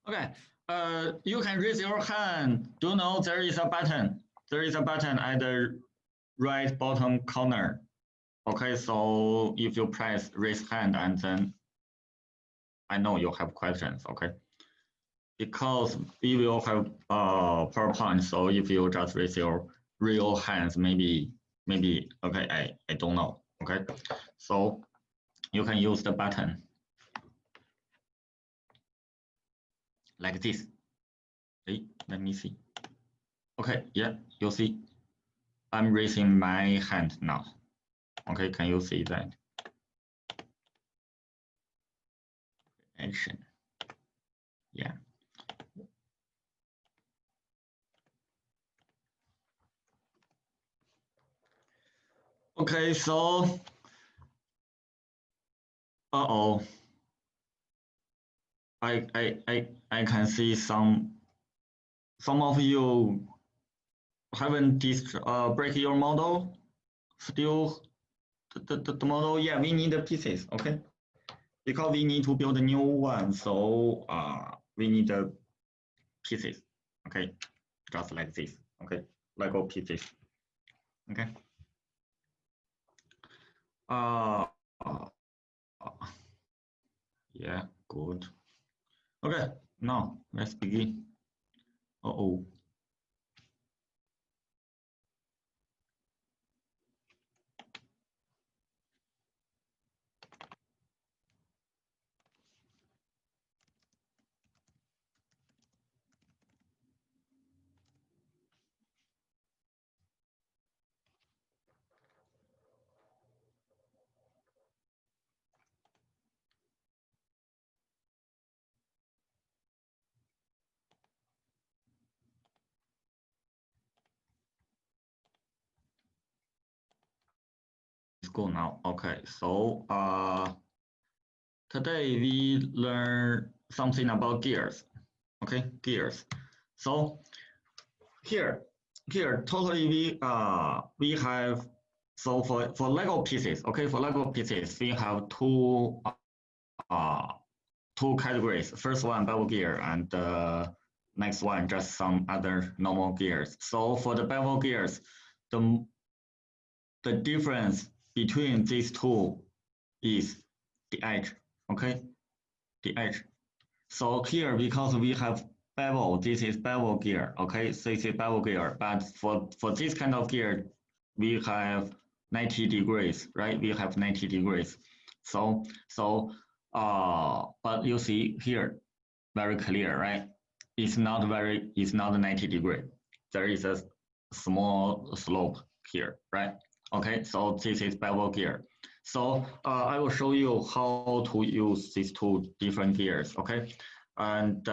Okay. You can raise your hand. Do you know there is a button? There is a button at the right bottom corner. Okay, so if you press raise hand and then I know you have questions, okay? Because we will have PowerPoint, so if you just raise your real hands, maybe, okay, I don't know, okay? So you can use the button like this. Hey, let me see. Okay, yeah, you see, I'm raising my hand now. Okay, can you see that? Action. Yeah. Okay, so, I can see some of you haven't break your model. Still, the model, yeah, we need the pieces, okay? Because we need to build a new one, so we need the pieces, okay? Just like this, okay? Lego pieces, okay? Yeah, good. Okay, now let's begin. Uh-oh. Let's go now. Okay, so today we learn something about gears. Okay, gears. So here totally we have, so for Lego pieces, okay, for Lego pieces we have two categories. First one bevel gear and next one just some other normal gears. So for the bevel gears, the difference between these two is the edge, okay? The edge. So here, because we have bevel, this is bevel gear, okay? This is bevel gear, but for this kind of gear, we have 90 degrees, right? We have 90 degrees. So but you see here, very clear, right? It's not 90 degree. There is a small slope here, right? Okay, so this is bevel gear. So I will show you how to use these two different gears, okay? And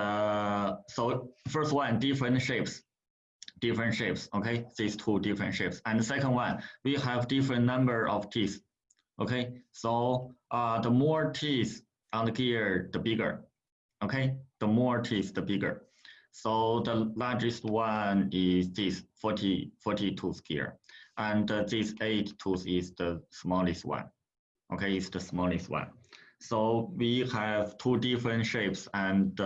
so first one, different shapes, okay? These two different shapes. And the second one, we have different number of teeth, okay? So the more teeth on the gear, the bigger, okay? The more teeth, the bigger. So the largest one is this 40 tooth gear. And this 8 tooth is the smallest one. Okay, it's the smallest one. So we have two different shapes and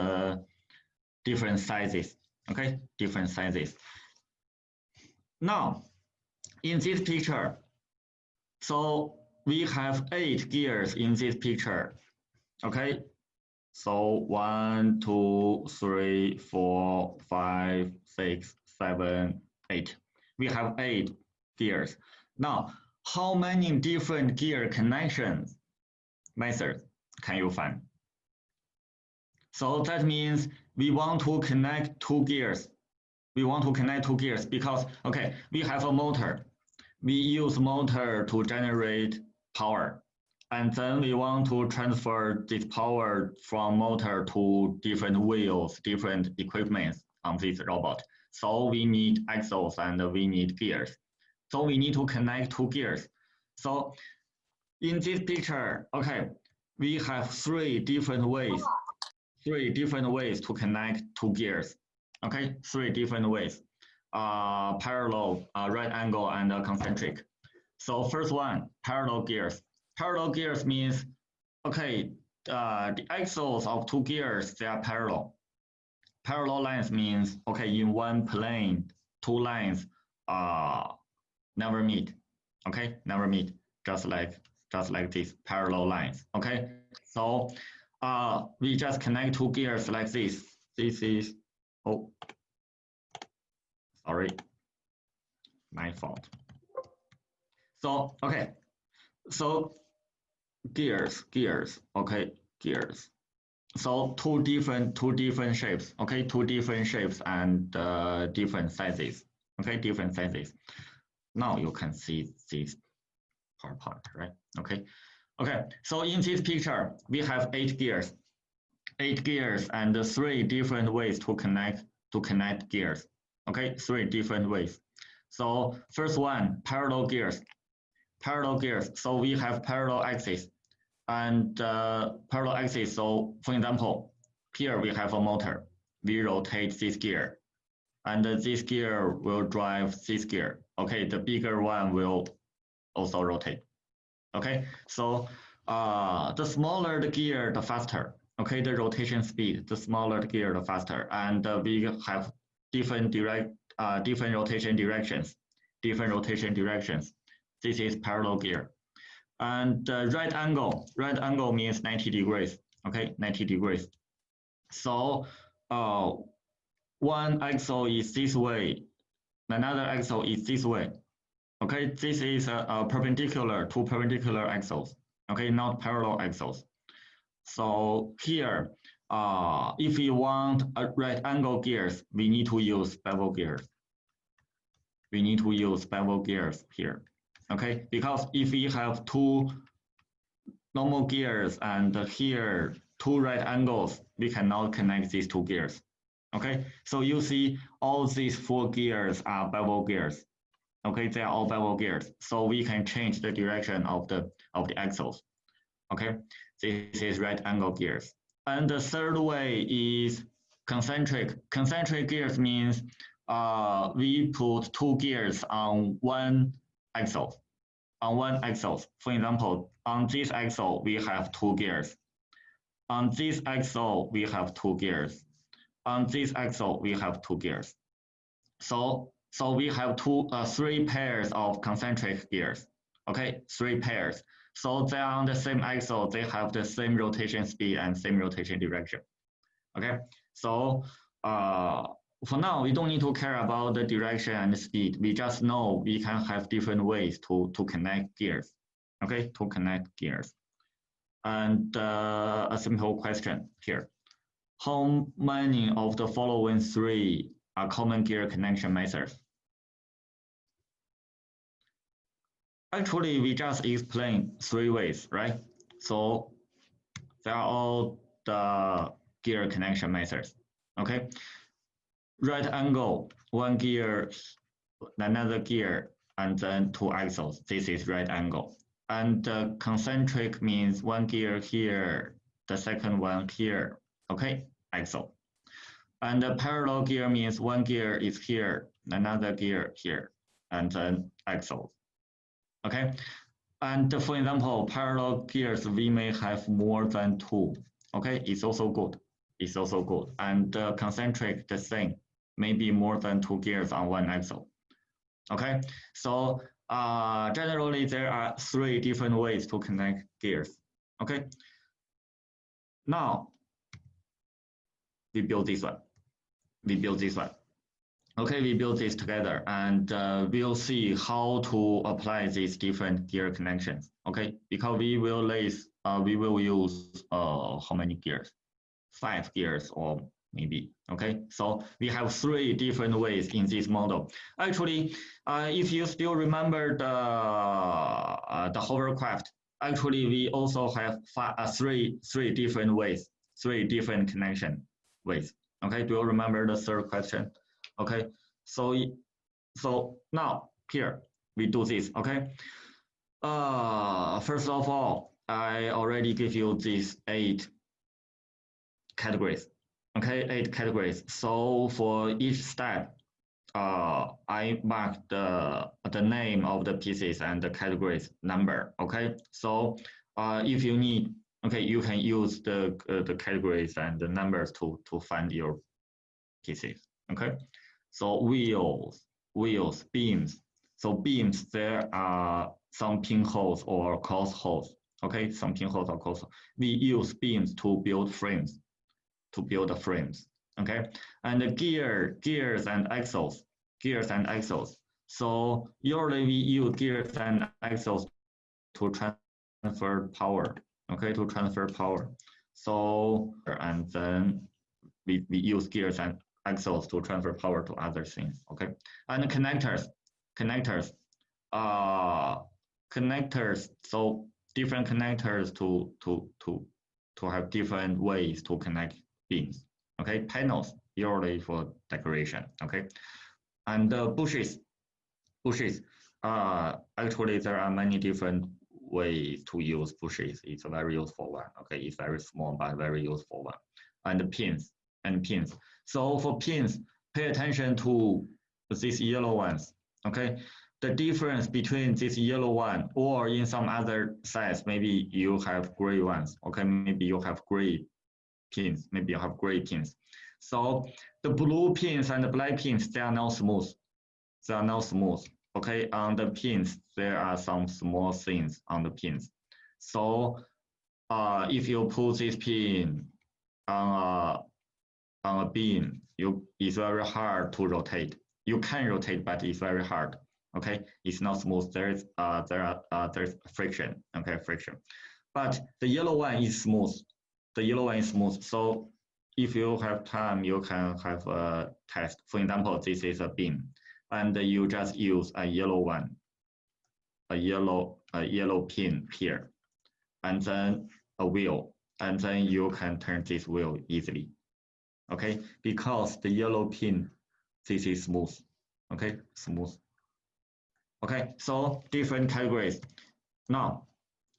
different sizes. Okay, different sizes. Now, in this picture, so we have 8 gears in this picture. Okay, so 1, 2, 3, 4, 5, 6, 7, 8. We have 8 gears. Now, how many different gear connections methods can you find? So that means we want to connect 2 gears. We want to connect 2 gears because, okay, we have a motor. We use motor to generate power. And then we want to transfer this power from motor to different wheels, different equipment on this robot. So we need axles and we need gears. So we need to connect 2 gears. So in this picture, okay, we have 3 different ways to connect 2 gears. Okay, 3 different ways. Parallel, right angle, and concentric. So first one, parallel gears. Parallel gears means, okay, the axles of 2 gears, they are parallel. parallel lines means, okay, in one plane, two lines never meet, okay, never meet, just like this, parallel lines, okay? So we just connect two gears like this. This is, oh, sorry, my fault. So, okay, so gears, okay, gears. So two different shapes, okay, two different shapes and different sizes, okay, different sizes. Now you can see this part, right? Okay, so in this picture, we have eight gears and three different ways to connect gears, okay, three different ways. So first one, parallel gears. So we have parallel axis and parallel axis. So for example, here we have a motor. We rotate this gear, and this gear will drive this gear. Okay, the bigger one will also rotate. Okay, so the smaller the gear, the faster. Okay, the rotation speed, the smaller the gear, the faster. And we have different rotation directions. This is parallel gear. And right angle means 90 degrees. Okay, 90 degrees. So one axle is this way, another axle is this way. Okay, this is perpendicular to perpendicular axles. Okay, not parallel axles. So here, if we want a right angle gears, we need to use bevel gears. We need to use bevel gears here. Okay, because if we have two normal gears and here two right angles, we cannot connect these two gears. Okay, so you see all these four gears are bevel gears. Okay, they are all bevel gears, so we can change the direction of the axles. Okay, this is right angle gears. And the third way is concentric. Concentric gears means we put two gears on one axle. For example, on this axle we have two gears. On this axle we have two gears. On this axle we have two gears. So we have three pairs of concentric gears. Okay, three pairs. So they are on the same axle. They have the same rotation speed and same rotation direction. Okay, so for now we don't need to care about the direction and the speed. We just know we can have different ways to connect gears. Okay, to connect gears. And a simple question here: how many of the following three are common gear connection methods? Actually, we just explained three ways, right? So they are all the gear connection methods. Okay, right angle, one gear, another gear, and then two axles. This is right angle. And concentric means one gear here, the second one here. Okay, axle. And the parallel gear means one gear is here, another gear here, and then axle. Okay, and for example, parallel gears, we may have more than two. Okay, it's also good. And concentric, the same, maybe more than two gears on one axle. Okay, so generally there are three different ways to connect gears. Okay, now we build this one. Okay, we build this together, and we'll see how to apply these different gear connections. Okay, because we will use how many gears? 5 gears or maybe. Okay, so we have 3 different ways in this model. Actually, if you still remember the hovercraft, actually we also have three different ways, 3 different connection ways. Okay, do you remember the third question? Okay, so now here we do this. Okay, first of all, I already give you these 8 categories. Okay, 8 categories. So for each step, I mark the name of the pieces and the categories number. Okay, so if you need, okay, you can use the categories and the numbers to find your pieces. Okay, so wheels, beams. So beams, there are some pinholes or cross holes. Okay, some pinholes or cross holes. We use beams to build frames, Okay, and the gears and axles. So usually we use gears and axles to transfer power. Okay, to transfer power. So and then we use gears and axles to transfer power to other things. Okay, and connectors. So different connectors to have different ways to connect beams. Okay, panels usually for decoration. Okay, and bushes. Actually, there are many different ways to use bushes. It's a very useful one. Okay, it's very small but very useful one. And pins. So for pins, pay attention to these yellow ones. Okay, the difference between this yellow one or in some other size, maybe you have gray ones. Okay, maybe you have gray pins. So the blue pins and the black pins, they are not smooth. Okay, on the pins, there are some small things on the pins. So if you put this pin on a beam, it's very hard to rotate. You can rotate, but it's very hard. Okay, it's not smooth. There's friction. Okay, friction. But the yellow one is smooth. So if you have time, you can have a test. For example, this is a beam, and you just use a yellow one, a yellow pin here, and then a wheel, and then you can turn this wheel easily. Okay, because the yellow pin, this is smooth. Okay, smooth. Okay, so different categories. Now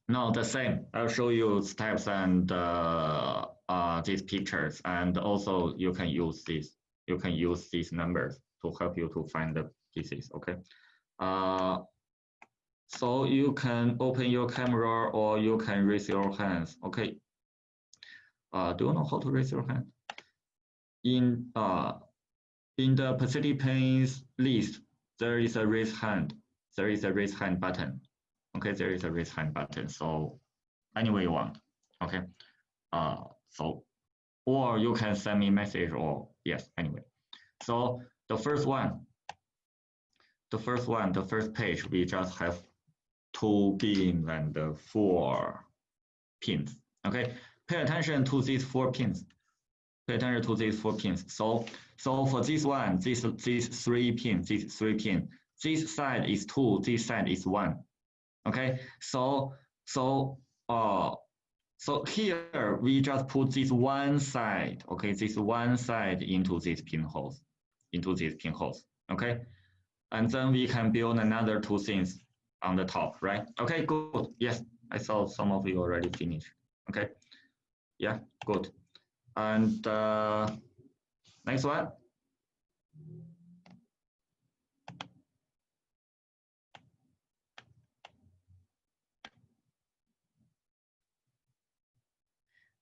the same. I'll show you steps and these pictures, and also you can use this. You can use these numbers to help you to find the pieces. Okay. So you can open your camera or you can raise your hands. Okay. Do you know how to raise your hand? In the participants list, there is a raise hand. Button. Okay, there is a raise hand button. So anyway you want. Okay. So or you can send me a message or yes, anyway. So the first page, we just have 2 beams and 4 pins. Okay, pay attention to these 4 pins. So for this one, these 3 pins, this side is 2, this side is 1. Okay, so here we just put this one side, okay, this one side into these pinholes, okay, and then we can build another 2 things on the top, right? Okay, good. Yes, I saw some of you already finished. Okay, yeah, good. And next one.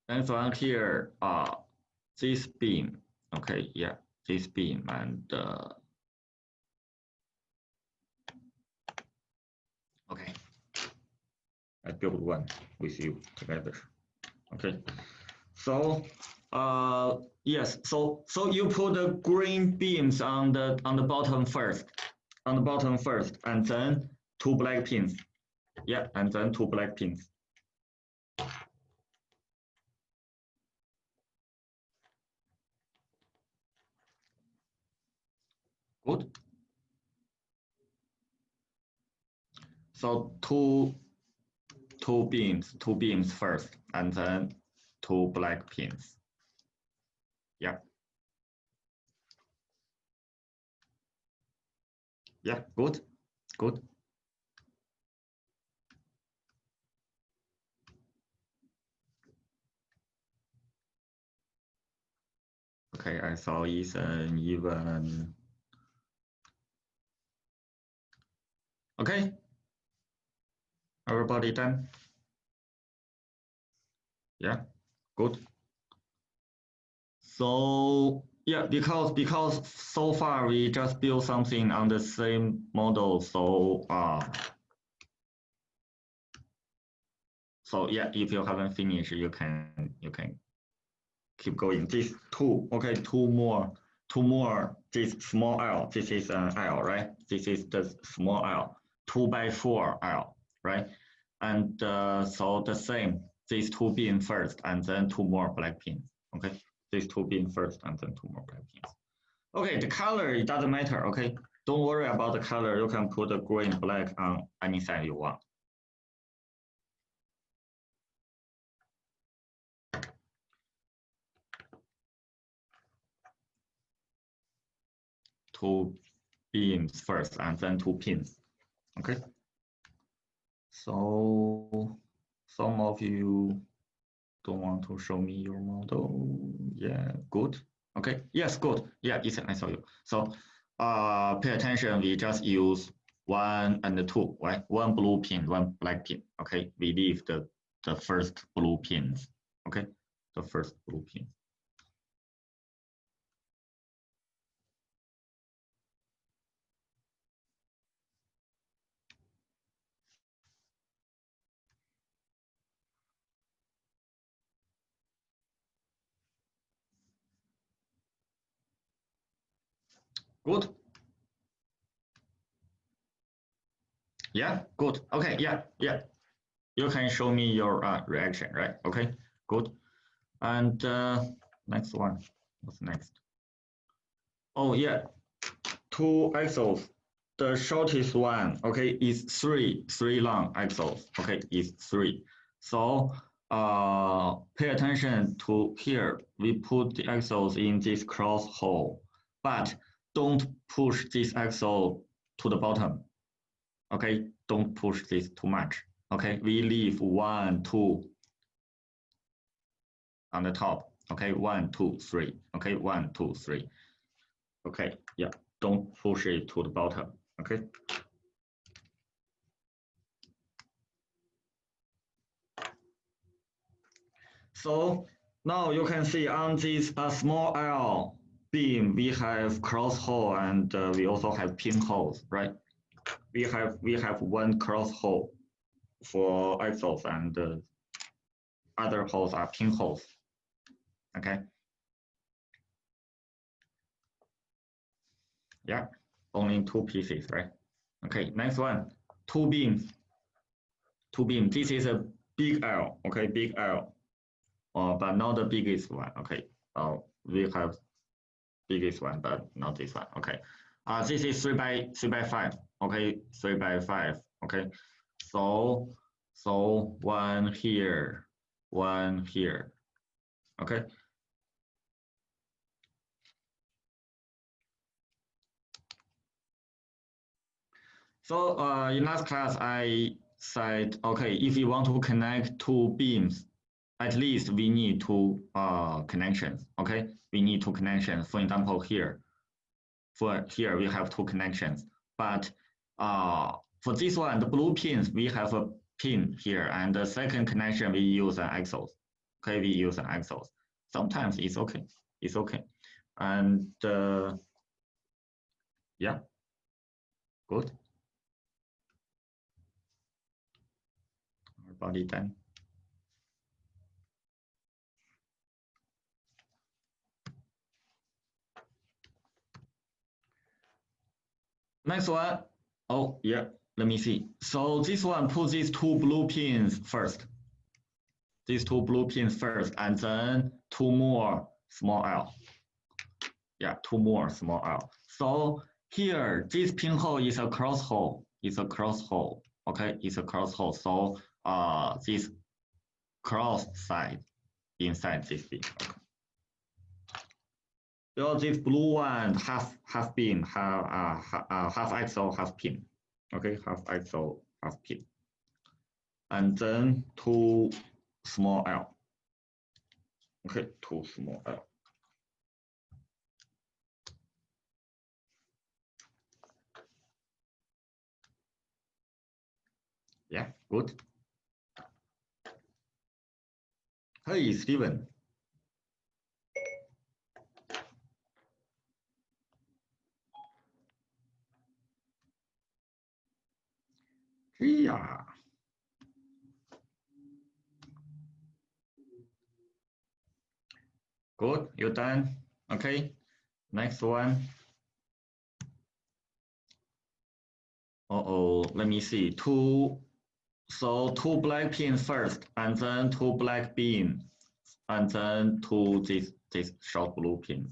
Next one here, this beam. Okay, yeah, this beam and okay, I build one with you together. Okay, so yes, so you put the green beams on the bottom first, and then 2 black pins. Yeah, and then 2 black pins. Good. So two beams first, and then 2 black pins. Yeah. Yeah, good. Okay, I saw Ethan even. Okay. Everybody done? Yeah, good. So Yeah, because so far we just built something on the same model, so yeah, if you haven't finished, you can keep going. This two, okay, two more. This small L, this is an L, right? This is the small L, 2 by 4 L, right? And so the same, these two being first, and then two more black pins, okay? These two being first, and then two more black pins. Okay, the color, it doesn't matter, okay? Don't worry about the color. You can put the green, black on any side you want. Two beams first, and then two pins, okay? So some of you don't want to show me your model. Yeah, good. Okay, yes, good. Yeah, Ethan, I saw you. So pay attention, we just use 1 and 2, right? One blue pin, one black pin. Okay, we leave the first blue pins. Okay, the first blue pin. Good. Yeah, good. Okay, yeah. You can show me your reaction, right? Okay, good. And next one. What's next? Oh yeah, two axles. The shortest one, okay, is three long axles. Okay, is 3. So pay attention to here. We put the axles in this cross hole, but don't push this axle to the bottom. Okay, don't push this too much. Okay, we leave 1, 2 on the top. Okay, 1, 2, 3. Okay, 1, 2, 3. Okay, yeah, don't push it to the bottom. Okay. So now you can see on this small L beam, we have cross hole and we also have pinholes, right? We have one cross hole for axles and other holes are pinholes. Okay. Yeah, only 2 pieces, right? Okay, next one, 2 beams. 2 beams. This is a big L, okay, big L, but not the biggest one. Okay, we have biggest one, but not this one. Okay, this is 3 by 5. Okay, 3 by 5. Okay, so one here, one here. Okay. So in last class, I said, okay, if you want to connect 2 beams, at least we need 2 connections. Okay, we need 2 connections. For example, here, we have 2 connections. But for this one, the blue pins, we have a pin here, and the second connection we use an axles. Okay, we use an axles. Sometimes it's okay. It's okay, and yeah, good. Our body done. Next one. Oh, yeah, let me see. So this one, put these 2 blue pins first. These 2 blue pins first, and then 2 more small L. Yeah, 2 more small L. So here, this pinhole is a cross hole. It's a cross hole. Okay, it's a cross hole. So this cross side inside this beam. Okay. So this blue one half beam, half axle, half pin. Okay, half axle, half pin. And then 2 small L. Okay, 2 small L. Yeah, good. Hey, Steven. Yeah. Good, you're done. Okay, next one. Let me see. Two black pins first, and then two black beans, and then two this short blue pins.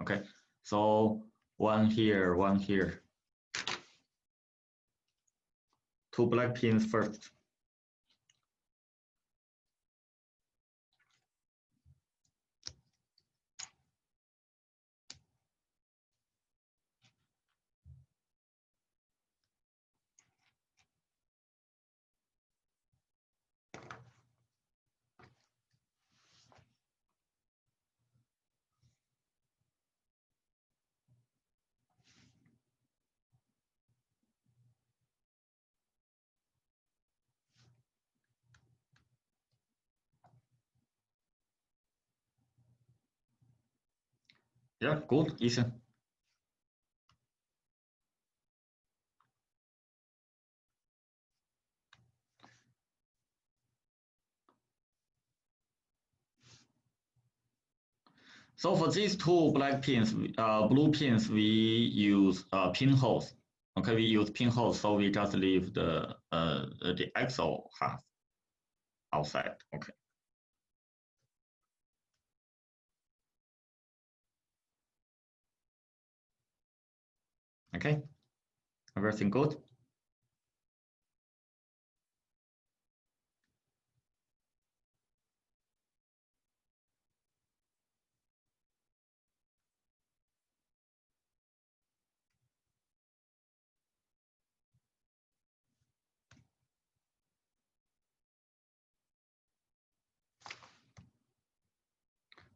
Okay, so one here, one here. Two black pins first. Yeah, good, easy. So for these two black pins, blue pins, we use pinholes. Okay, we use pinholes, so we just leave the axle half outside. Okay. Okay, everything good?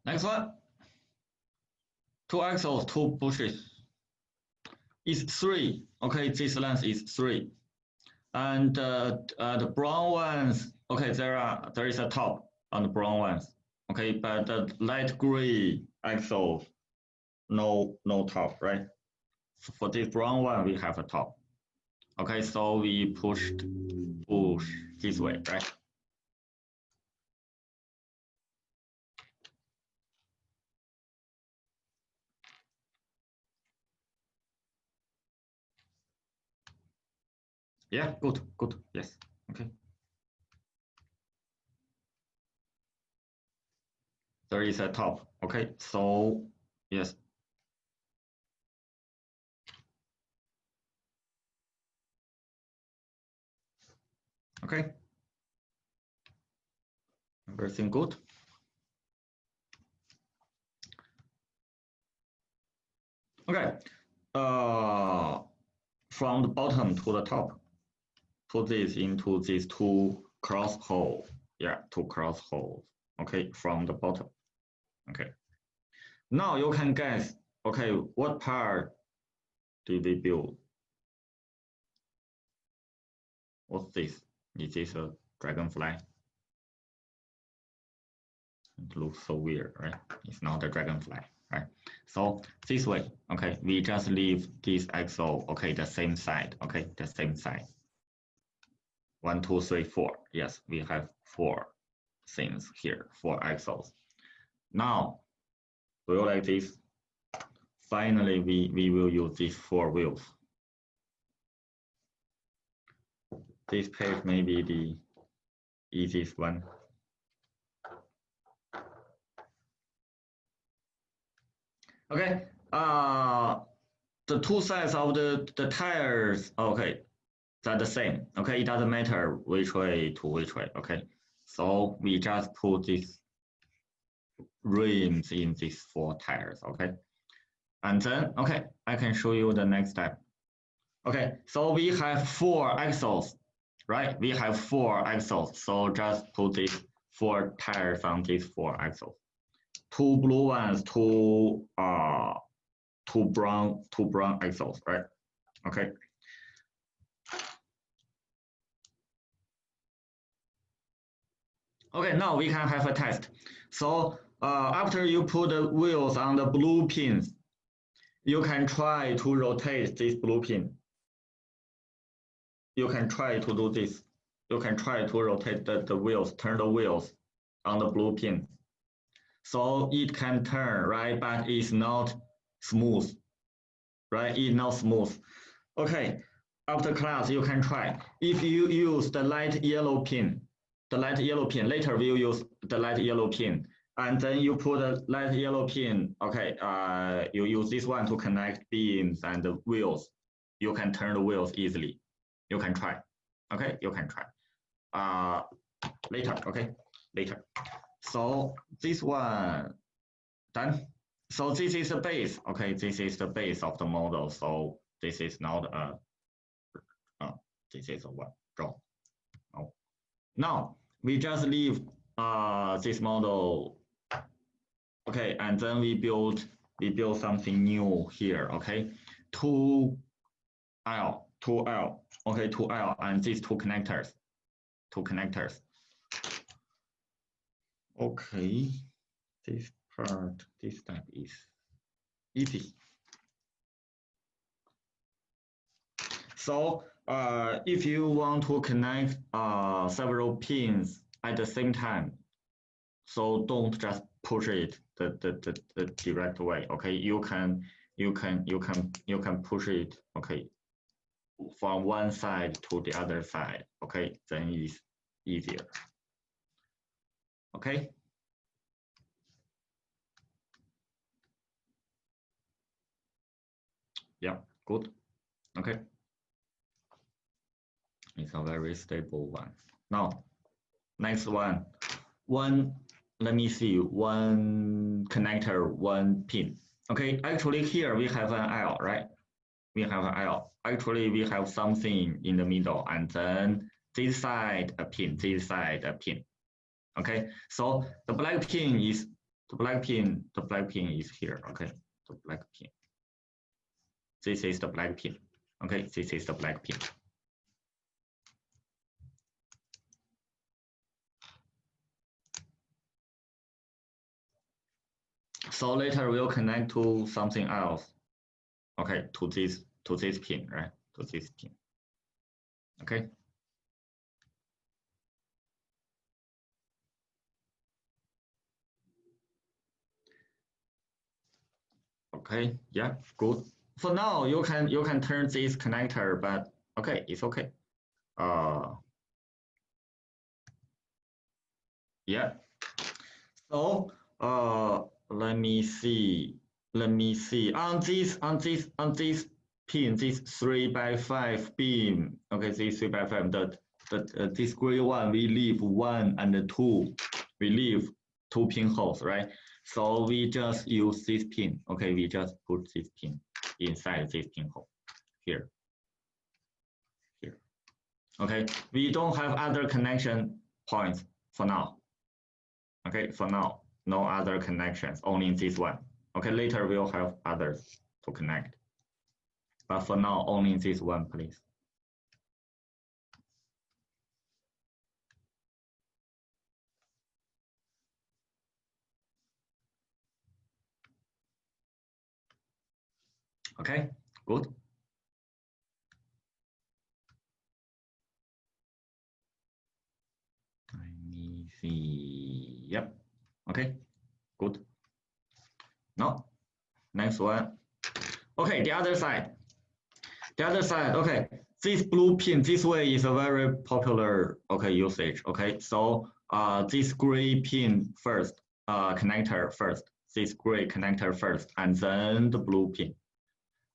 Next one. Two axles, two bushes. Is 3. Okay, this length is 3. And the brown ones, okay, there is a top on the brown ones. Okay, but the light gray axle, no top, right? So for this brown one, we have a top. Okay, so we push this way, right? Yeah, good, yes, okay. There is a top, okay, so yes. Okay, everything good? Okay, from the bottom to the top, put this into these two cross holes. Yeah, two cross holes. Okay, from the bottom. Okay. Now you can guess, okay, what part did we build? What's this? Is this a dragonfly? It looks so weird, right? It's not a dragonfly, right? So this way, okay, we just leave this axle, okay, the same side, okay, the same side. 1, 2, 3, 4. Yes, we have 4 things here, 4 axles. Now, do you like this? Finally, we will use these 4 wheels. This page may be the easiest one. Okay, the two sides of the tires, okay, they're the same. Okay, it doesn't matter which way to which way. Okay, so we just put these rims in these 4 tires. Okay, and then okay, I can show you the next step. Okay, so we have 4 axles, right? We have 4 axles, so just put these 4 tires on these 4 axles. 2 blue ones, 2 brown axles, right? Okay. Okay, now we can have a test. So after you put the wheels on the blue pins, you can try to rotate this blue pin. you can try to do this. You can try to rotate the wheels, turn the wheels on the blue pin. So it can turn, right? But it's not smooth, right? It's not smooth. Okay, after class, you can try. If you use the light yellow pin, later we'll use the light yellow pin. And then you put a light yellow pin, okay, you use this one to connect beams and the wheels. You can turn the wheels easily. You can try, okay? You can try. Later, okay? Later. So this one, done. So this is the base, okay? This is the base of the model. So this is not this is a one draw. No. Now we just leave this model, okay, and then we build something new here, okay? 2L, okay, 2L, and these two connectors. Okay, this part, this step is easy. So if you want to connect several pins at the same time, so don't just push it the direct way. Okay, you can push it. Okay, from one side to the other side. Okay, then it's easier. Okay. Yeah, good. Okay. It's a very stable one. Now, next one. Let me see, one connector, one pin. Okay, actually here we have an L, right? We have an L. Actually, we have something in the middle, and then this side a pin, this side a pin. Okay, so the black pin is here. Okay, the black pin. This is the black pin. Okay, this is the black pin. So later we'll connect to something else. Okay, to this pin, right? To this pin. Okay. Okay, yeah, good. For now, you can turn this connector, but okay, it's okay. Yeah. So let me see. On this pin, this 3x5 beam. Okay, this 3x5. This gray one, we leave 1 and 2. We leave 2 pinholes, right? So we just use this pin. Okay, we just put this pin inside this pinhole here. Okay, we don't have other connection points for now. Okay, for now, no other connections, only this one. Okay, later we'll have others to connect. But for now, only this one, please. Okay, good. Let me see. Yep. Okay, good. No, next one. Okay, the other side. Okay, this blue pin this way is a very popular usage. Okay, so this gray pin first, connector first, this gray connector first, and then the blue pin.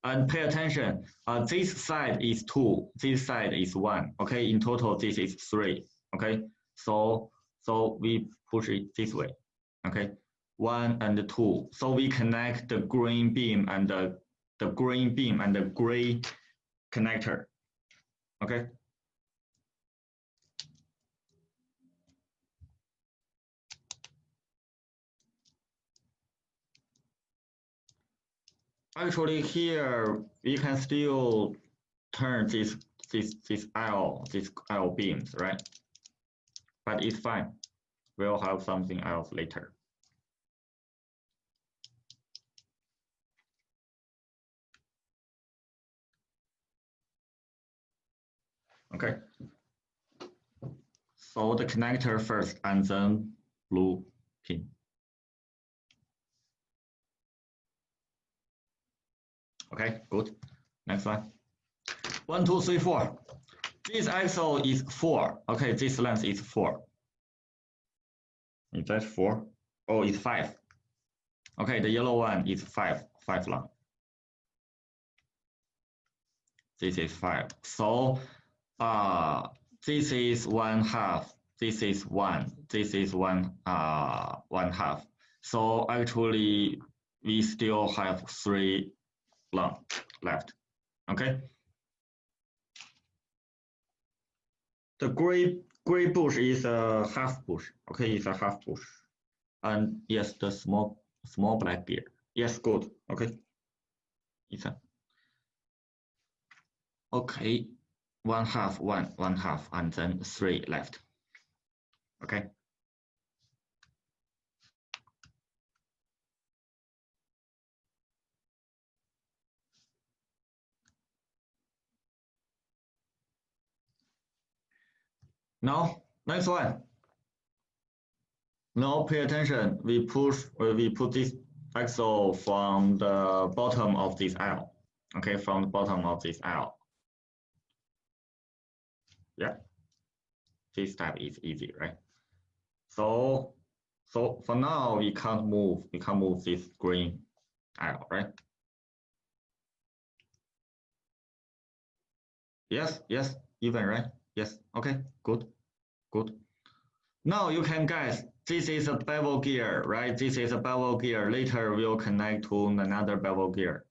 And pay attention, this side is 2, this side is 1. Okay, in total this is 3. Okay, so we push it this way. Okay, 1 and 2. So we connect the green beam and the green beam and the gray connector. Okay. Actually, here we can still turn these L beams, right? But it's fine. We'll have something else later. Okay. So the connector first and then blue pin. Okay, good. Next one. 1, 2, 3, 4. This axle is 4. Okay, this length is 4. Is that 4? Oh, it's 5. Okay, the yellow one is 5 long. This is 5. So this is 1/2. This is 1. This is 1/2. So actually, we still have 3 long left. Okay. The gray bush is a half bush. Okay, it's a half bush. And yes, the small black gear. Yes, good. Okay. Ethan. Okay, 1/2, 1/2, and then 3 left. Okay. Now, next one. Now pay attention. We put this axle from the bottom of this aisle. Okay, from the bottom of this aisle. Yeah. This step is easy, right? So for now we can't move this green aisle, right? Yes, even, right? Yes, okay, good. Now you can guess, this is a bevel gear, right? This is a bevel gear. Later we'll connect to another bevel gear.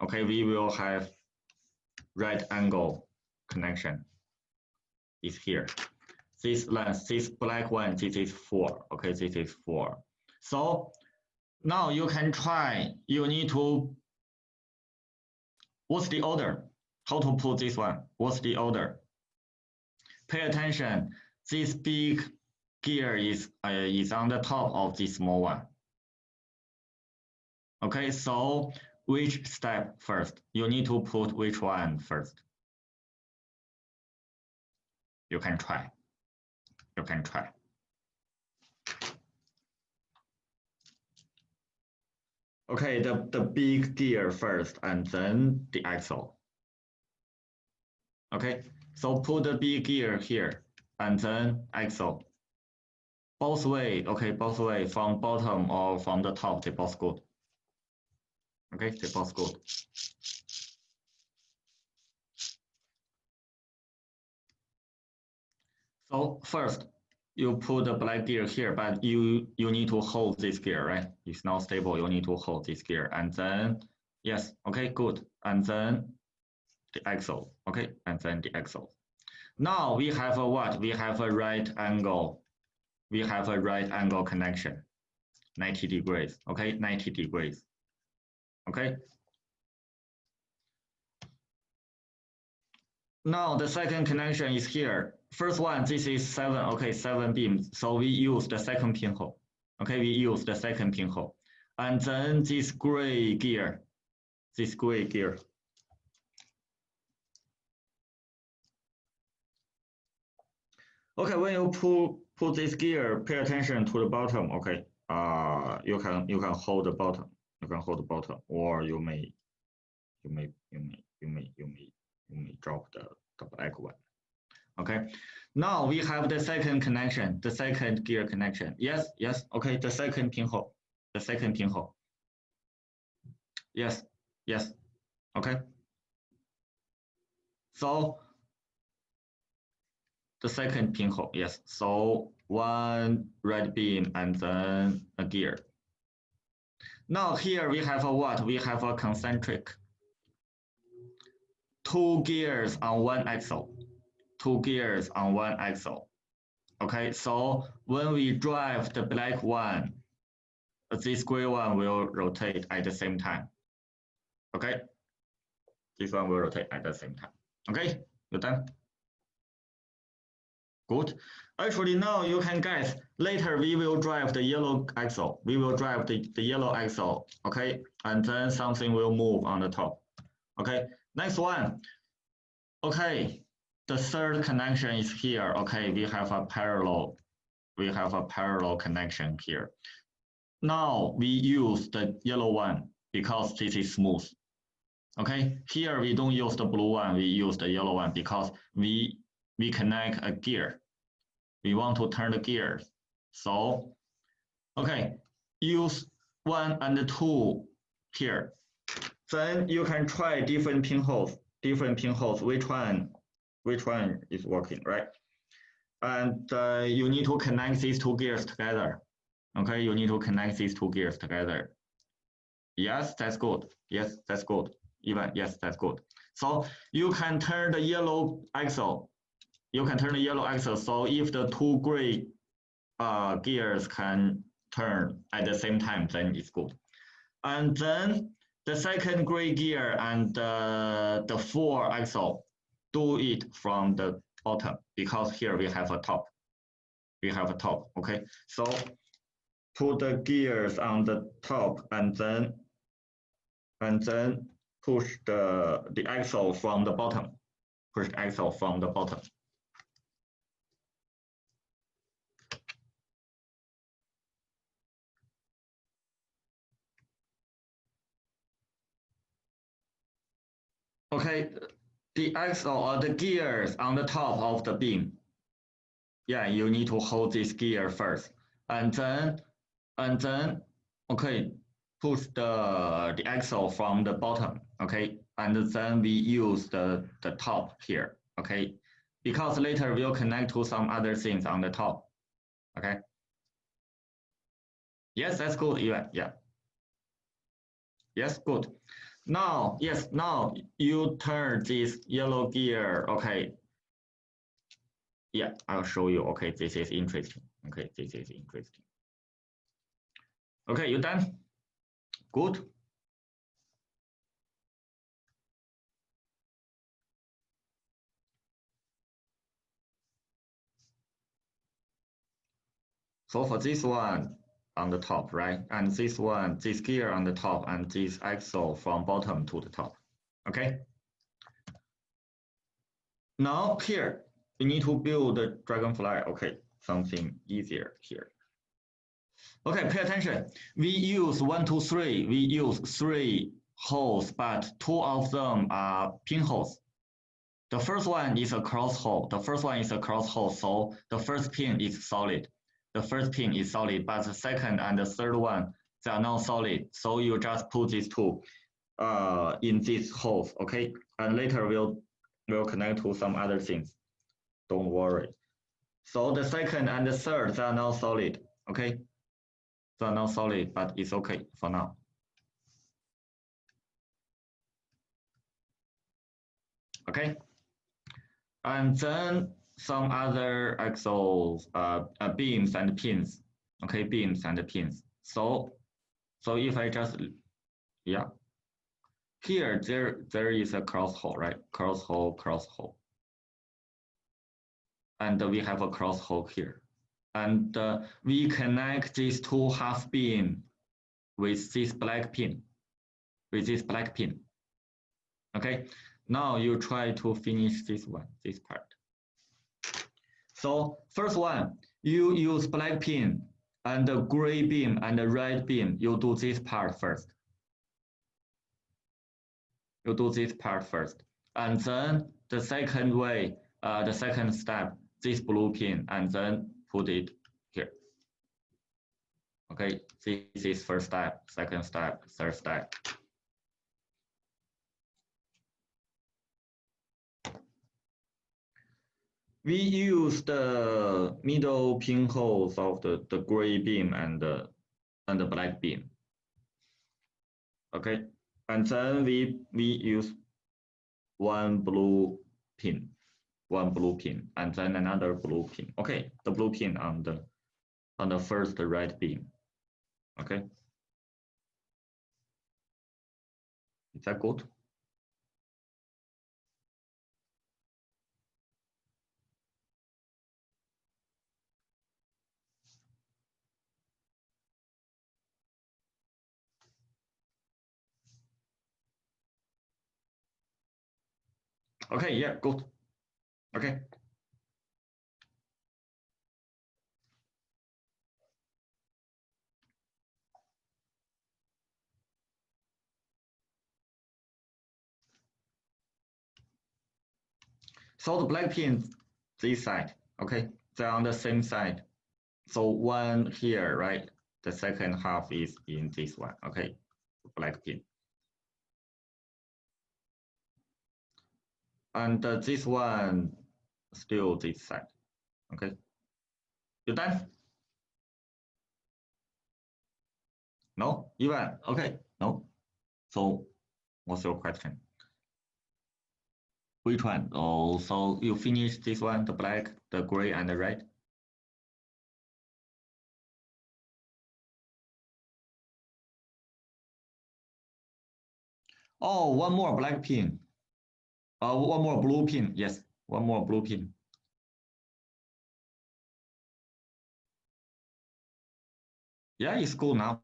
Okay, we will have right angle connection is here. This length, this black one, this is 4. Okay, this is 4. So now you can try, you need to, what's the order? How to put this one? What's the order? Pay attention, this big gear is on the top of this small one. Okay, so which step first? You need to put which one first? You can try. Okay, the big gear first and then the axle. Okay, so put the big gear here and then axle. Both way, okay, both way, from bottom or from the top, they both good. Okay, they both good. So first, you put the black gear here, but you need to hold this gear, right? It's not stable, you need to hold this gear. And then, yes, okay, good. And then the axle, okay? And then the axle. Now we have a what? We have a right angle. We have a right angle connection, 90 degrees, okay? 90 degrees, okay? Now the second connection is here. First one, this is 7, okay, 7 beams. So we use the second pinhole. Okay, we use the second pinhole. And then this gray gear. Okay, when you put this gear, pay attention to the bottom. Okay, you can hold the bottom. You can hold the bottom, or you may drop the black one. Okay, now we have the second connection, the second gear connection. Yes, okay, the second pinhole. Yes, okay. So the second pinhole, yes. So one red beam and then a gear. Now here we have a what? We have a concentric. 2 gears on one axle. 2 gears on one axle. Okay, so when we drive the black one, this gray one will rotate at the same time. Okay, this one will rotate at the same time. Okay, you're done? Good. Actually, now you can guess. Later, we will drive the yellow axle. We will drive the yellow axle, okay? And then something will move on the top. Okay, next one. Okay, the third connection is here. Okay, we have a parallel connection here. Now we use the yellow one because this is smooth. Okay, here we don't use the blue one, we use the yellow one because we connect a gear. We want to turn the gears. So, okay, use 1 and 2 here. Then you can try different pinholes, which one is working, right? And you need to connect these two gears together. Okay, you need to connect these two gears together. Yes, that's good. Yes, that's good. Even, yes, that's good. So you can turn the yellow axle. So if the two gray gears can turn at the same time, then it's good. And then the second gray gear and the 4 axle, do it from the bottom because here we have a top. Okay? So put the gears on the top and then push the axle from the bottom. Okay, the axle or the gears on the top of the beam. Yeah, you need to hold this gear first, and then okay, push the axle from the bottom. Okay, and then we use the top here. Okay, because later we'll connect to some other things on the top. Okay. Yes, that's good. Yeah. Yes, good. Now, now you turn this yellow gear. Okay. Yeah, I'll show you. Okay, this is interesting. Okay, you done? Good. So for this one on the top, right? And this one, this gear on the top, and this axle from bottom to the top. Okay. Now here, we need to build the dragonfly. Okay, something easier here. Okay, pay attention. We use 1, 2, 3. We use 3 holes, but 2 of them are pinholes. The first one is a cross hole. So the first pin is solid. But the second and the third one, they are not solid. So you just put these two in these holes, okay? And later we'll connect to some other things. Don't worry. So the second and the third, they are not solid, okay? They are not solid, but it's okay for now. Okay. And then some other axles, beams and pins. Okay, beams and pins. So if I just, yeah. Here, there is a cross hole, right? Cross hole. And we have a cross hole here. And we connect these two half beam with this black pin. Okay, now you try to finish this part. So first one, you use black pin and the gray beam and the red beam. You do this part first. And then the second way, the second step, this blue pin, and then put it here. Okay, this is first step, second step, third step. We use the middle pinholes of the gray beam and the black beam. Okay, and then we use one blue pin, and then another blue pin. Okay, the blue pin on the first red beam. Okay, is that good? Okay, yeah, good. Okay. So the black pins this side, okay? They're on the same side. So one here, right? The second half is in this one, okay? Black pin. And this one still this side, okay? You done? No? Even? Okay, no? So what's your question? Which one? Oh, so you finished this one, the black, the gray, and the red? Oh, one more black pin. One more blue pin. Yes, one more blue pin. Yeah, it's cool now.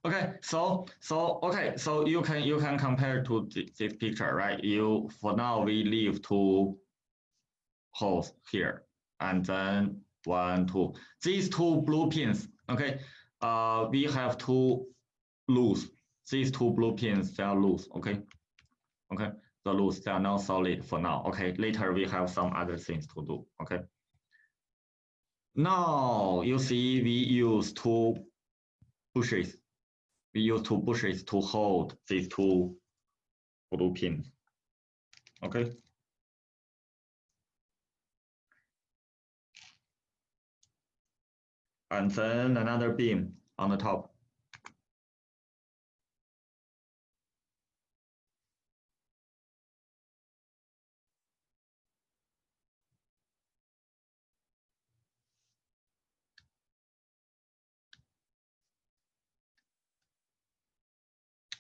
Okay, so you can compare to this picture, right? You for now we leave two holes here, and then one, two. These two blue pins, okay. We have two loose. These two blue pins they are loose, okay. Okay, the loose they are not solid for now. Okay, later we have some other things to do. Okay. Now you see we use two bushes. We use two bushes to hold these two blue pins. Okay. And then another beam on the top.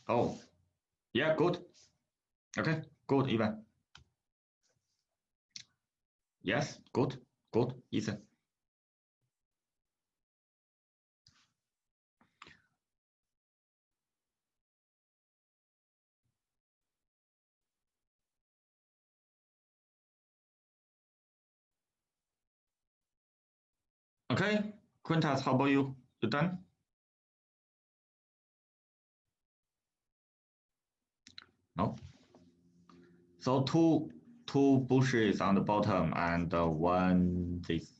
Oh, yeah, good. Okay, good, Ivan. Yes, good, good, Ethan. Okay, Quintas, how about you? You done? No. So two bushes on the bottom and one this.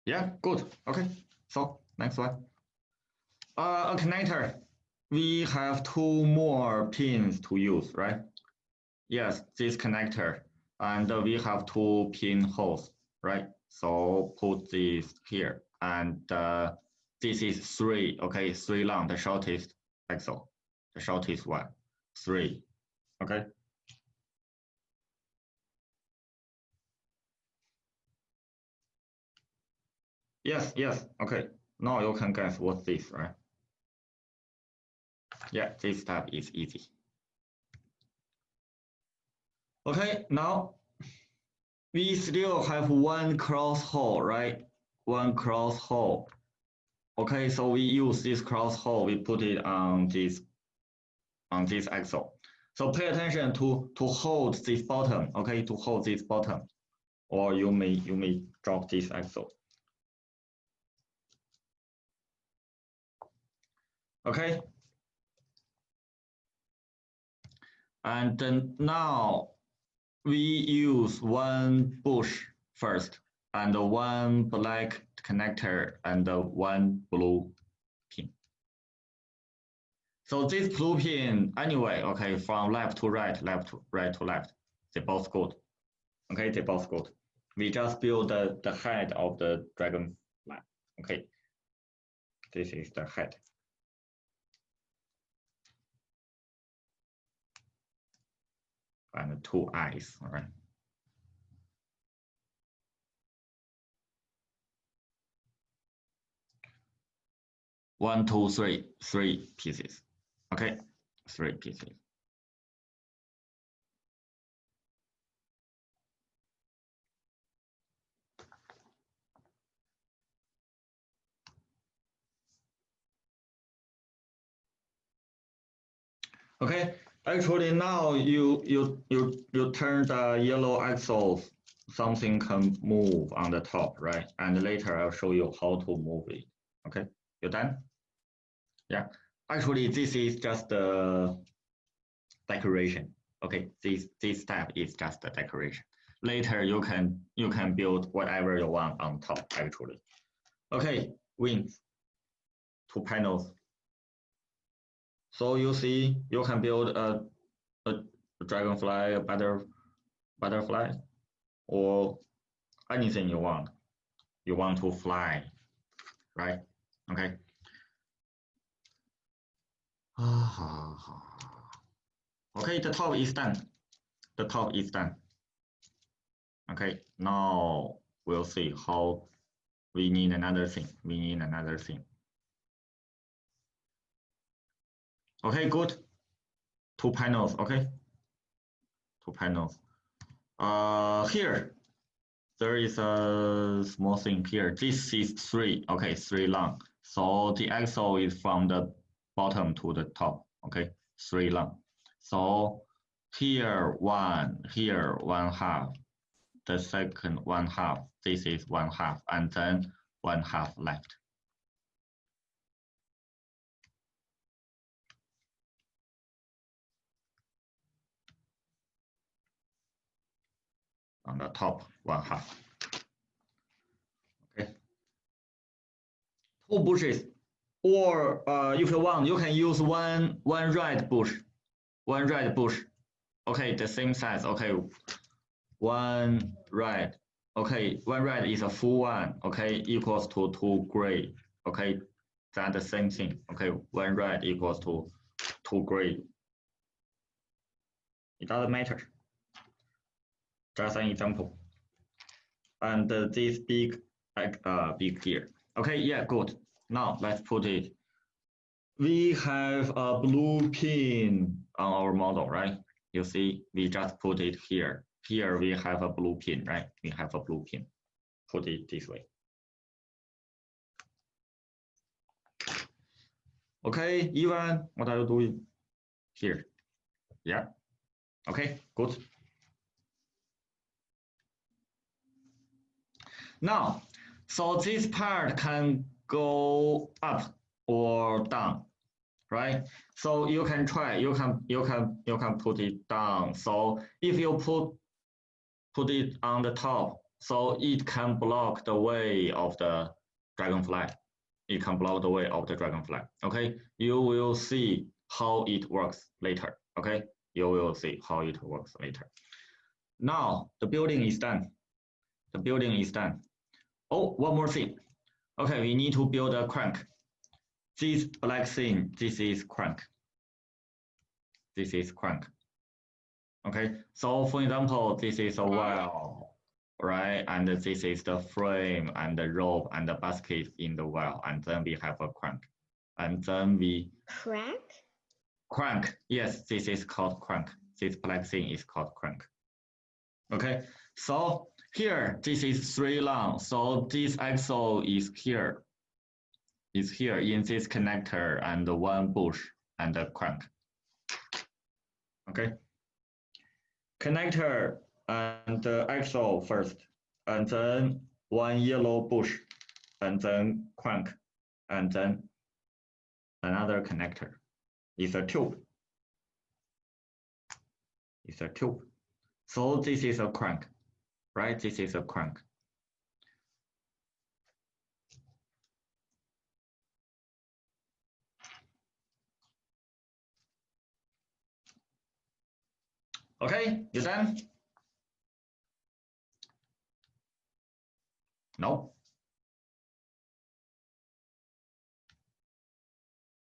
Yeah, good. Okay. So next one. A connector. We have two more pins to use, right? Yes, this connector. And we have two pin holes, right? So put this here. And this is three, okay? Three long, the shortest axle, the shortest one, three, okay? Yes, yes, okay. Now you can guess what's this, right? Yeah, this step is easy. Okay, now we still have one cross hole, right? One cross hole. Okay, so we use this cross hole, we put it on this axle. So pay attention to hold this bottom, okay, to hold this bottom, or you may drop this axle. Okay. And then now we use one bush first and one black connector and one blue pin. So this blue pin, anyway, okay, from left to right, left to right to left, they both good. Okay, they both good. We just build the head of the dragonfly. Okay, this is the head. And two eyes, all right. 1, 2, 3, 3 pieces. Okay, 3 pieces. Okay, actually now you turn the yellow axles, something can move on the top, right? And later I'll show you how to move it. Okay, you done? Yeah, actually this is just a decoration. Okay, this step is just a decoration. Later you can build whatever you want on top actually. Okay, wings, 2 panels. So you see, you can build a dragonfly, a butterfly, or anything you want. You want to fly, right? Okay. Okay, the top is done. The top is done. Okay, now we'll see how we need another thing. We need another thing. Okay, good. 2 panels, okay? 2 panels. Here, there is a small thing here. This is 3, okay, 3 long. So the axle is from the bottom to the top, okay, 3 long. So here 1, here 1/2. The second 1/2, this is 1/2, and then 1/2 left. On the top 1/2. Okay. 2 bushes, or if you want, you can use one red bush, 1 red bush. Okay, the same size. Okay, 1 red. Okay, 1 red is a full one. Okay, equals to 2 gray. Okay, that's the same thing. Okay, 1 red equals to 2 gray. It doesn't matter. Just an example. And this big here. Okay, yeah, good. Now let's put it. We have a blue pin on our model, right? You see, we just put it here. Here we have a blue pin, right? We have a blue pin. Put it this way. Okay, Ivan, what are you doing here? Yeah. Okay, good. Now, so this part can go up or down, right? So you can try. You can put it down. So if you put it on the top, so it can block the way of the dragonfly. It can block the way of the dragonfly. Okay, you will see how it works later. Okay, you will see how it works later. Now the building is done. The building is done. Oh, one more thing. Okay, we need to build a crank. This black thing, this is crank. This is crank. Okay, so for example, this is a well, right? And this is the frame and the rope and the basket in the well, and then we have a crank. And then we crank. Yes, this is called crank. This black thing is called crank. Okay, so here this is 3 long. So this axle is here. Is here in this connector and 1 bush and a crank. Okay, connector and axle first, and then 1 yellow bush, and then crank, and then another connector. It's a tube. It's a tube. So this is a crank, right? This is a crank. Okay, you done? No.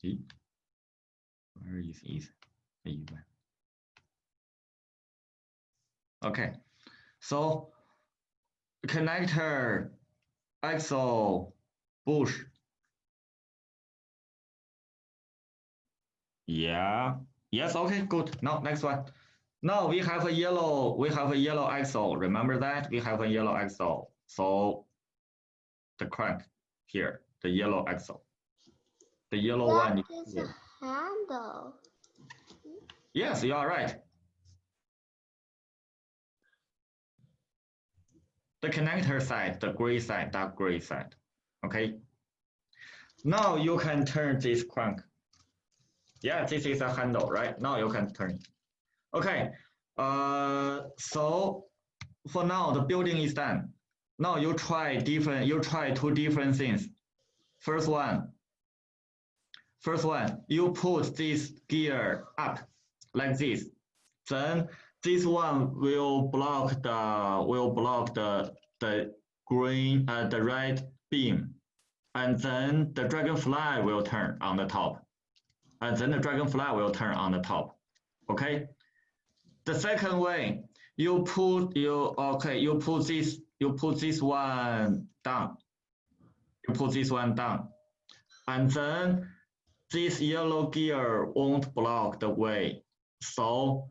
Where is it? Okay, so connector, axle, bush, Yeah. Yes. Okay. Good. Now next one. Now we have a yellow axle. Remember that we have a yellow axle. So the crank here, the yellow axle. The yellow that one is a handle. Yes, you are right. The connector side, the gray side, dark gray side. Okay. Now you can turn this crank. Yeah, this is a handle, right? Now you can turn. Okay. So for now the building is done. Now you try two different things. First one, you put this gear up like this. Then this one will block the green the red beam, and then the dragonfly will turn on the top, and then the dragonfly will turn on the top. Okay. The second way, you put this one down. You put this one down, and then this yellow gear won't block the way, so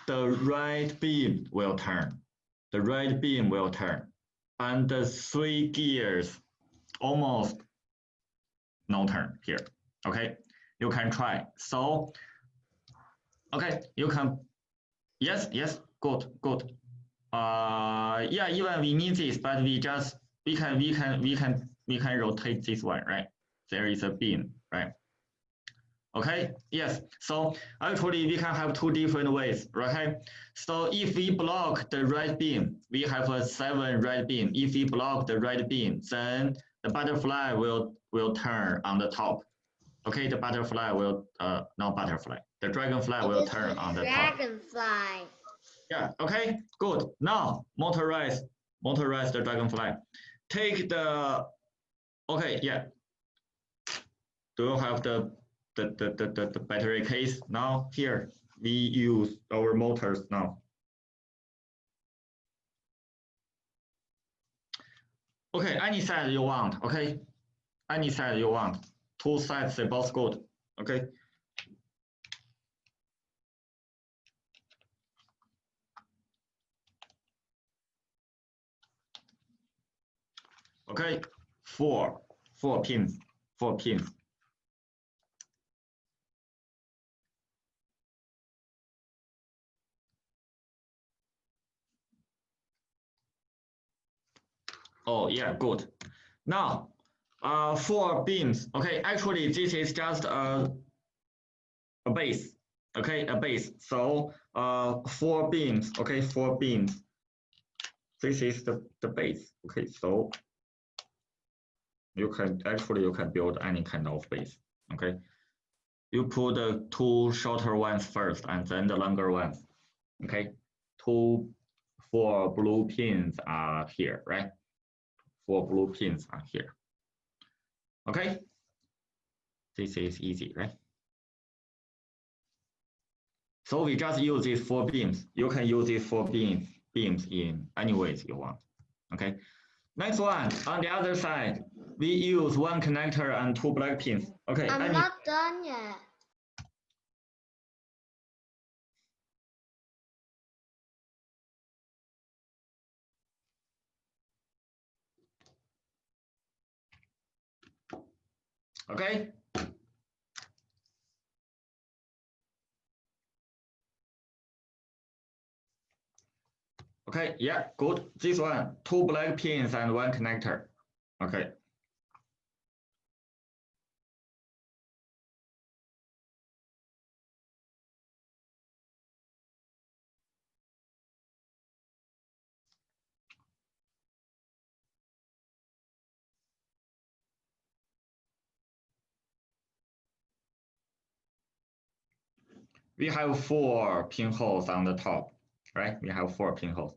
the red beam will turn. The red beam will turn, and the three gears almost no turn here. Okay, you can try. So, okay, you can. Yes, good. Yeah, even we need this, but we can rotate this one, right? There is a beam, right? Okay, yes. So actually we can have two different ways, okay? So if we block the red beam, we have a 7 red beam. If we block the red beam, then the butterfly will turn on the top. Okay, the butterfly will not butterfly. The dragonfly will turn on the top. Dragonfly. Yeah, okay, good. Now motorize the dragonfly. Take the okay, yeah. Do you have the battery case now? Here we use our motors now. Okay, any side you want. Okay, any side you want. Two sides they both good. Okay. Okay, four pins. Oh yeah, good. Now, 4 beams. Okay, actually this is just a base. Okay, a base. So 4 beams. Okay, 4 beams. This is the base. Okay, so you can build any kind of base. Okay, you put the 2 shorter ones first and then the longer ones. Okay, 4 blue pins are here, right? 4 blue pins are here. Okay, this is easy, right? So we just use these 4 beams. You can use these 4 beams in any ways you want. Okay. Next one, on the other side, we use 1 connector and 2 black pins. Okay. I'm not done yet. Okay. Okay, yeah, good. This one, 2 black pins and 1 connector. Okay. We have 4 pinholes on the top, right? We have 4 pinholes.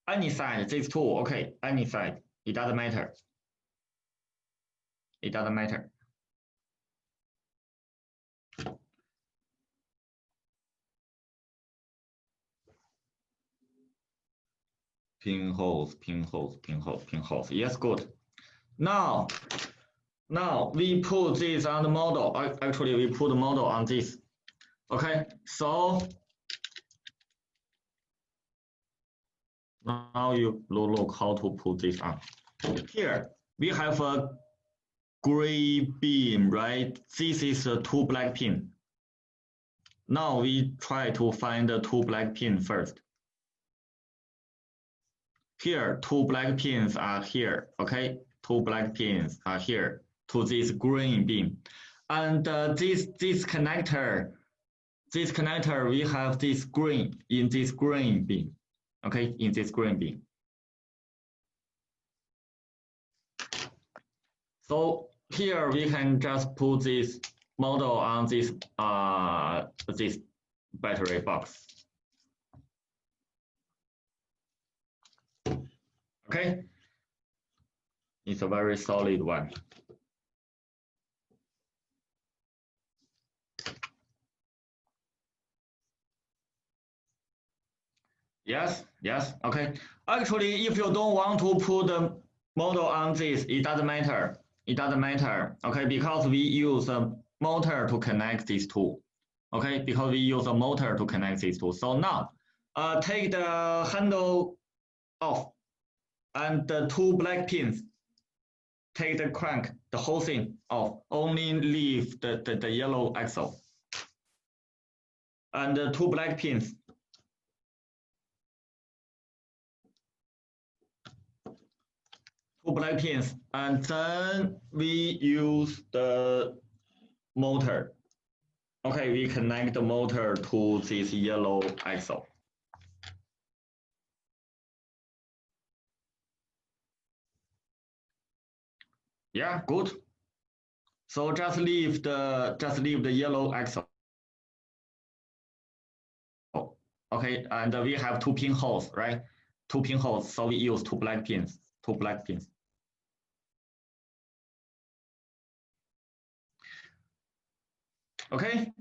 Any side, these 2, okay, any side, it doesn't matter. It doesn't matter. Pinholes. Yes, good. Now we put this on the model. Actually, we put the model on this. Okay, so now you look how to put this up. Here we have a gray beam, right? This is a 2 black pin. Now we try to find the 2 black pin first. Here, 2 black pins are here, okay? 2 black pins are here to this green beam. And this connector, we have this green, in this green beam, okay? In this green beam. So here we can just put this model on this this battery box. Okay, it's a very solid one. Yes, okay. Actually, if you don't want to put the model on this, it doesn't matter. It doesn't matter, okay, because we use a motor to connect these two. Okay, because we use a motor to connect these two. So now, take the handle off and the 2 black pins. Take the crank, the whole thing off. Only leave the yellow axle. And the 2 black pins. 2 black pins, and then we use the motor. Okay, we connect the motor to this yellow axle. Yeah, good. So just leave the yellow axle. Okay, and we have 2 pinholes, right? 2 pinholes, so we use 2 black pins. 2 black pins. Okay.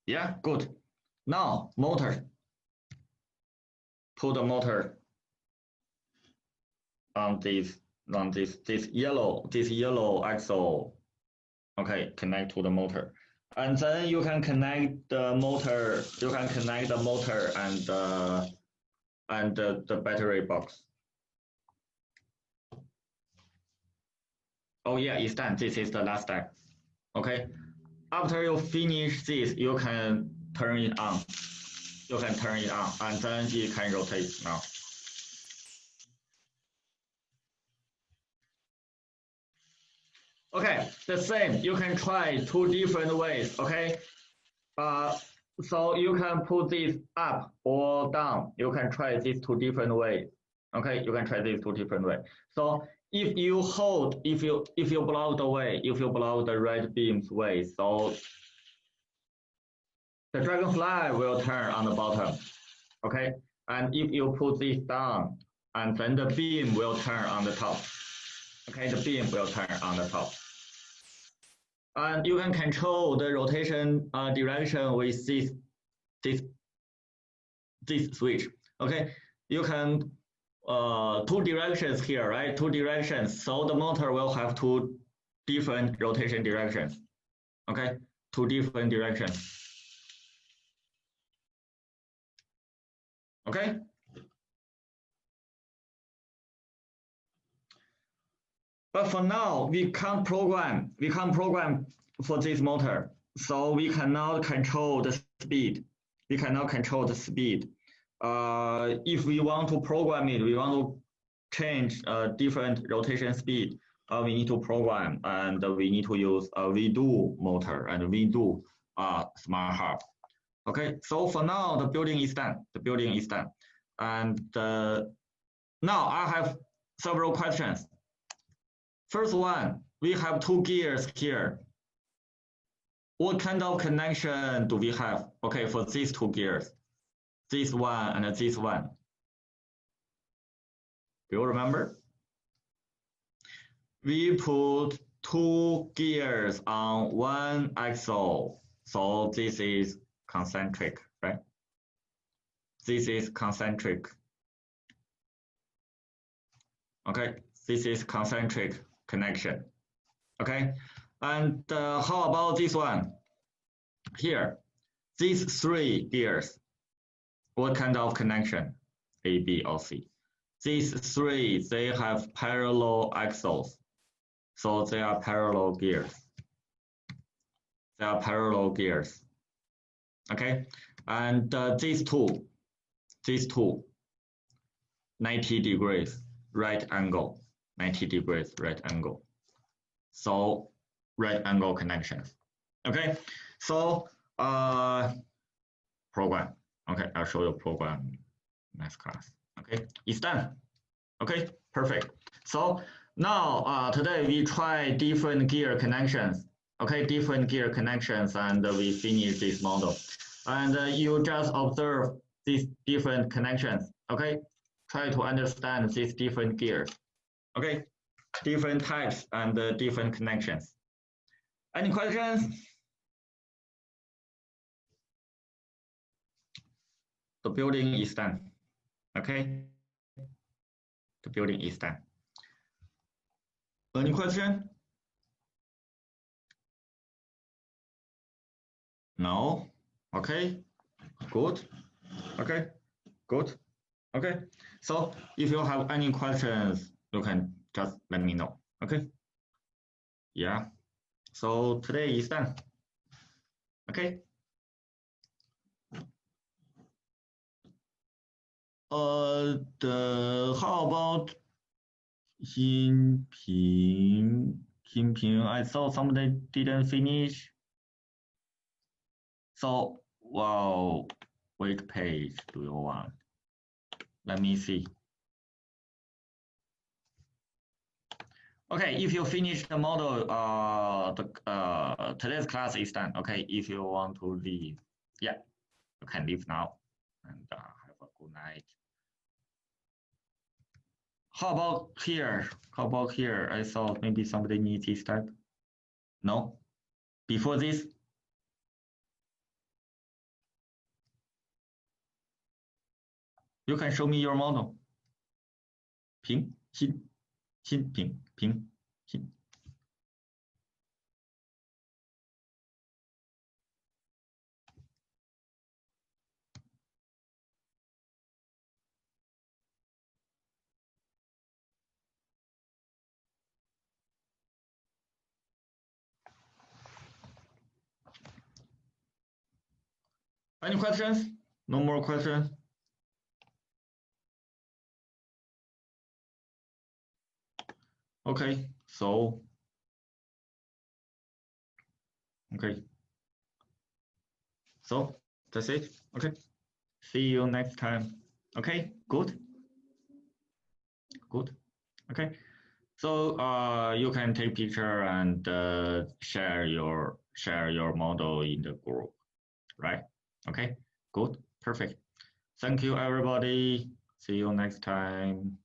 Yeah, good. Now motor. Put the motor on this yellow axle. Okay, connect to the motor, and then you can connect the motor. You can connect the motor and the battery box. Oh yeah, it's done. This is the last step. Okay, after you finish this, you can turn it on. You can turn it on, and then it can rotate now. Okay, the same. You can try 2 different ways. Okay, so you can put this up or down. You can try these 2 different ways. Okay, you can try these 2 different ways. So if you hold, if you block the way, if you block the red beam's way, so the dragonfly will turn on the bottom. Okay, and if you put this down, and then the beam will turn on the top. Okay, the beam will turn on the top. And you can control the rotation direction with this switch. Okay, you can 2 directions here, right? 2 directions. So the motor will have 2 different rotation directions. Okay, 2 different directions. Okay. But for now, we can't program for this motor. So we cannot control the speed. We cannot control the speed. If we want to program it, we want to change different rotation speed, we need to program, and we need to use a redo motor and redo smart hub. Okay, so for now, the building is done. The building is done. And now I have several questions. First one, we have 2 gears here. What kind of connection do we have? Okay, for these 2 gears, this one and this one. Do you remember? We put 2 gears on 1 axle. So this is concentric, right? This is concentric. Okay, this is concentric connection. Okay, and how about this one? Here, these three gears, what kind of connection? A, B, or C? These three, they have parallel axles. So they are parallel gears. They are parallel gears. Okay, and these two, 90 degrees right angle, 90 degrees right angle. So right angle connections. Okay, so program. Okay, I'll show you program next class. Okay, it's done. Okay, perfect. So now today we try different gear connections. Okay, different gear connections, and we finish this model. And you just observe these different connections. Okay, try to understand these different gears. Okay, different types and different connections. Any questions? The building is done. Okay, the building is done. Any question? No? Okay, good. Okay, good. Okay, so if you have any questions, you can just let me know. Okay? Yeah. So today is done. Okay. How about Jinping? I saw somebody didn't finish. So, wow, which page do you want? Let me see. Okay, if you finish the model, today's class is done. Okay, if you want to leave, yeah, you can leave now, and have a good night. How about here? How about here? I thought maybe somebody needs this type. No? Before this? You can show me your model. 平心心平平心。Any questions? No more questions? Okay, so, okay. So that's it. Okay. See you next time. Okay, good. Good. Okay. So you can take picture and share your model in the group, right? Okay, good, perfect. Thank you, everybody. See you next time.